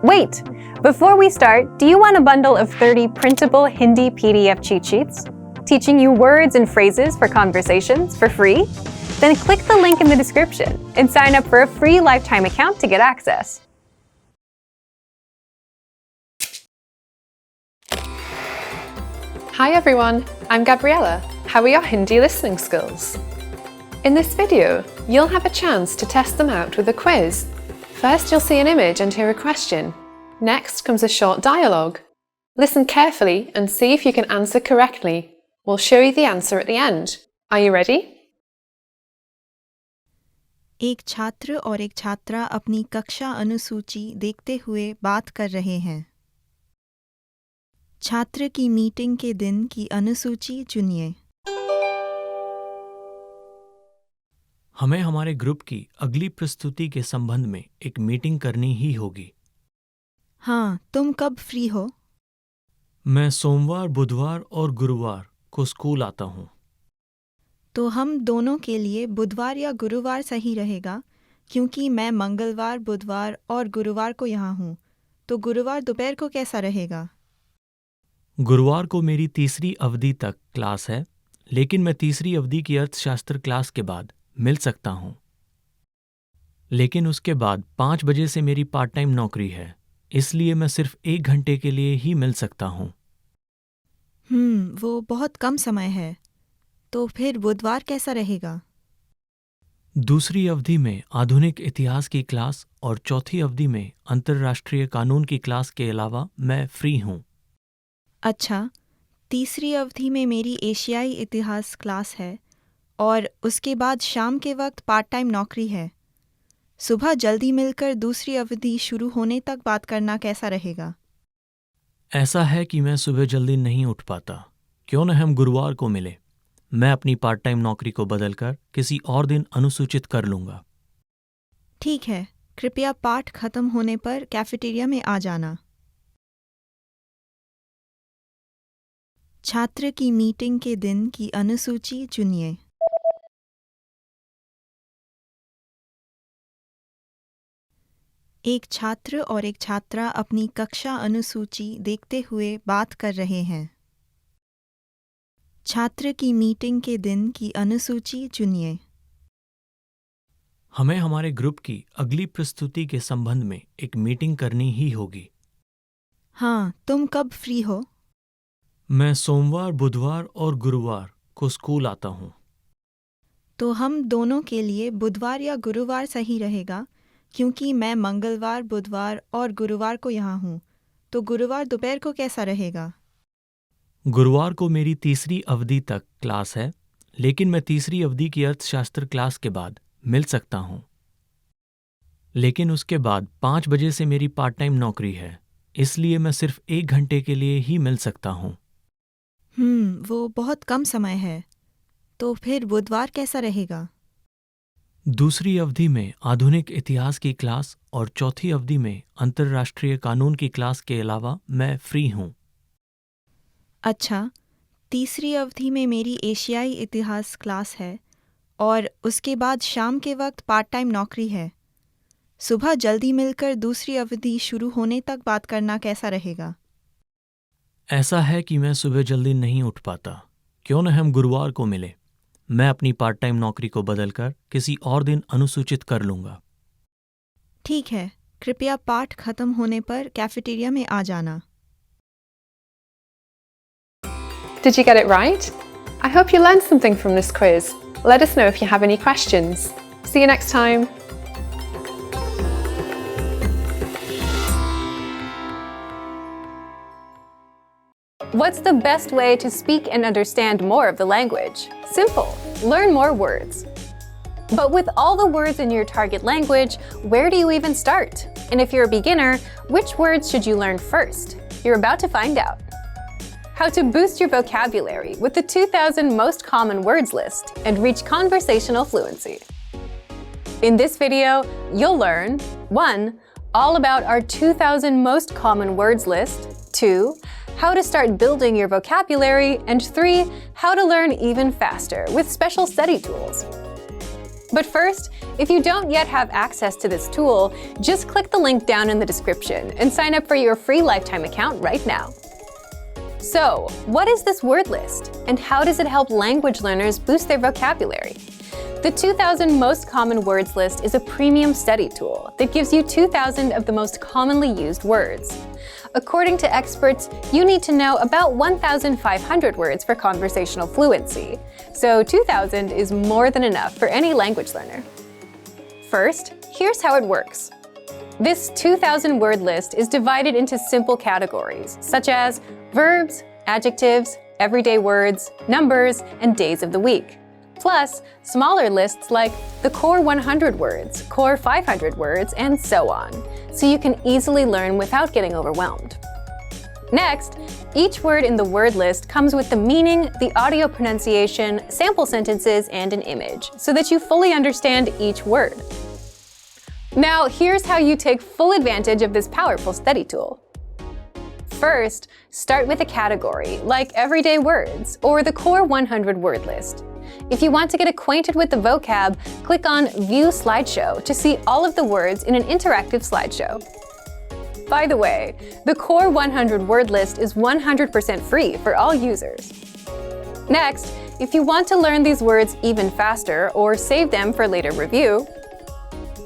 Wait! Before we start, do you want a bundle of 30 printable Hindi PDF cheat sheets? Teaching you words and phrases for conversations for free? Then click the link in the description and sign up for a free lifetime account to get access. Hi everyone, I'm Gabriella. How are your Hindi listening skills? In this video, you'll have a chance to test them out with a quiz. First, you'll see an image and hear a question. Next comes a short dialogue. Listen carefully and see if you can answer correctly. We'll show you the answer at the end. Are you ready? एक छात्र और एक छात्रा अपनी कक्षा अनुसूची देखते हुए बात कर रहे हैं। छात्र की मीटिंग के दिन की अनुसूची चुनिए। हमें हमारे ग्रुप की अगली प्रस्तुति के संबंध में एक मीटिंग करनी ही होगी। हाँ, तुम कब फ्री हो? मैं सोमवार, बुधवार और गुरुवार को स्कूल आता हूँ। तो हम दोनों के लिए बुधवार या गुरुवार सही रहेगा, क्योंकि मैं मंगलवार, बुधवार और गुरुवार को यहाँ हूँ। तो गुरुवार दोपहर को कैसा रहेगा? गुरुवार को मेरी तीसरी अवधि तक क्लास है, लेकिन मैं तीसरी अवधि की अर्थशास्त्र क्लास के बाद मिल सकता हूँ। लेकिन उसके बाद 5 बजे से मेरी पार्ट टाइम नौकरी है, इसलिए मैं सिर्फ 1 घंटे के लिए ही मिल सकता हूँ। वो बहुत कम समय है। तो फिर बुधवार कैसा रहेगा? दूसरी अवधि में आधुनिक इतिहास की क्लास और चौथी अवधि में अंतर्राष्ट्रीय कानून की क्लास के अलावा मैं फ्री हूँ। अच्छा, तीसरी अवधि में मेरी एशियाई इतिहास क्लास है और उसके बाद शाम के वक्त पार्ट टाइम नौकरी है। सुबह जल्दी मिलकर दूसरी अवधि शुरू होने तक बात करना कैसा रहेगा? ऐसा है कि मैं सुबह जल्दी नहीं उठ पाता। क्यों न हम गुरुवार को मिले? मैं अपनी पार्ट टाइम नौकरी को बदलकर किसी और दिन अनुसूचित कर लूंगा। ठीक है, कृपया पाठ खत्म होने पर कैफेटेरिया में आ जाना। छात्र की मीटिंग के दिन की अनुसूची चुनिए। एक छात्र और एक छात्रा अपनी कक्षा अनुसूची देखते हुए बात कर रहे हैं। छात्र की मीटिंग के दिन की अनुसूची चुनिए। हमें हमारे ग्रुप की अगली प्रस्तुति के संबंध में एक मीटिंग करनी ही होगी। हाँ, तुम कब फ्री हो? मैं सोमवार, बुधवार और गुरुवार को स्कूल आता हूँ। तो हम दोनों के लिए बुधवार या गुरुवार सही रहेगा, क्योंकि मैं मंगलवार, बुधवार और गुरुवार को यहाँ हूँ। तो गुरुवार दोपहर को कैसा रहेगा? गुरुवार को मेरी तीसरी अवधि तक क्लास है, लेकिन मैं तीसरी अवधि की अर्थशास्त्र क्लास के बाद मिल सकता हूँ। लेकिन उसके बाद 5 बजे से मेरी पार्ट टाइम नौकरी है, इसलिए मैं सिर्फ 1 घंटे के लिए ही मिल सकता हूँ। वो बहुत कम समय है। तो फिर बुधवार कैसा रहेगा? दूसरी अवधि में आधुनिक इतिहास की क्लास और चौथी अवधि में अंतर्राष्ट्रीय कानून की क्लास के अलावा मैं फ्री हूँ। अच्छा, तीसरी अवधि में मेरी एशियाई इतिहास क्लास है और उसके बाद शाम के वक्त पार्ट टाइम नौकरी है। सुबह जल्दी मिलकर दूसरी अवधि शुरू होने तक बात करना कैसा रहेगा? ऐसा है कि मैं सुबह जल्दी नहीं उठ पाता। क्यों न हम गुरुवार को मिले? मैं अपनी पार्ट टाइम नौकरी को बदलकर किसी और दिन अनुसूचित कर लूंगा। ठीक है, कृपया पाठ खत्म होने पर कैफेटेरिया में आ जाना। Did you get it right? I hope you learned something from this quiz. Let us know if you have any questions. See you next time. What's the best way to speak and understand more of the language? Simple. Learn more words. But with all the words in your target language, where do you even start? And if you're a beginner, which words should you learn first? You're about to find out. How to boost your vocabulary with the 2000 most common words list and reach conversational fluency. In this video, you'll learn 1. All about our 2000 most common words list. 2. How to start building your vocabulary. And 3. How to learn even faster with special study tools. But first, if you don't yet have access to this tool, just click the link down in the description and sign up for your free lifetime account right now. So, what is this word list, and how does it help language learners boost their vocabulary? The 2,000 Most Common Words list is a premium study tool that gives you 2,000 of the most commonly used words. According to experts, you need to know about 1,500 words for conversational fluency, so 2,000 is more than enough for any language learner. First, here's how it works. This 2,000 word list is divided into simple categories, such as verbs, adjectives, everyday words, numbers, and days of the week. Plus, smaller lists like the core 100 words, core 500 words, and so on, so you can easily learn without getting overwhelmed. Next, each word in the word list comes with the meaning, the audio pronunciation, sample sentences, and an image, so that you fully understand each word. Now, here's how you take full advantage of this powerful study tool. First, start with a category, like everyday words, or the core 100 word list. If you want to get acquainted with the vocab, click on View Slideshow to see all of the words in an interactive slideshow. By the way, the core 100 word list is 100% free for all users. Next, if you want to learn these words even faster or save them for later review,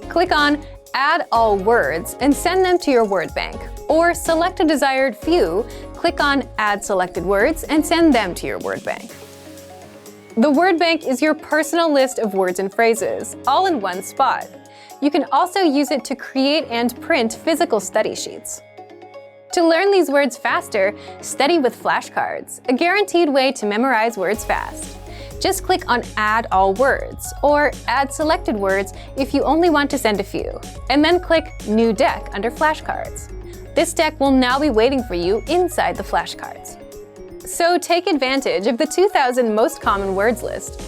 click on Add All Words and send them to your word bank, or select a desired few, click on Add Selected Words and send them to your word bank. The word bank is your personal list of words and phrases, all in one spot. You can also use it to create and print physical study sheets. To learn these words faster, study with flashcards, a guaranteed way to memorize words fast. Just click on Add All Words, or Add Selected Words if you only want to send a few, and then click New Deck under Flashcards. This deck will now be waiting for you inside the flashcards. So take advantage of the 2,000 Most Common Words list.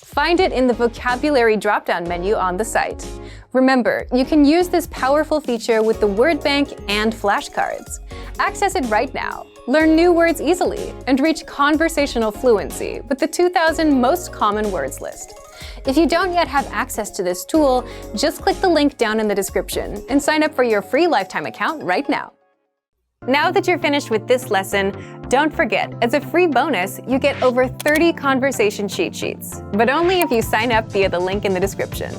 Find it in the Vocabulary drop-down menu on the site. Remember, you can use this powerful feature with the word bank and flashcards. Access it right now, learn new words easily, and reach conversational fluency with the 2,000 Most Common Words list. If you don't yet have access to this tool, just click the link down in the description and sign up for your free lifetime account right now. Now that you're finished with this lesson, don't forget, as a free bonus, you get over 30 conversation cheat sheets, but only if you sign up via the link in the description.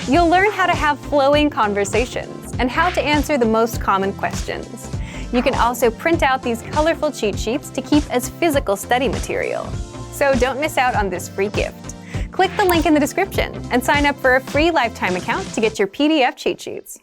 You'll learn how to have flowing conversations and how to answer the most common questions. You can also print out these colorful cheat sheets to keep as physical study material. So don't miss out on this free gift. Click the link in the description and sign up for a free lifetime account to get your PDF cheat sheets.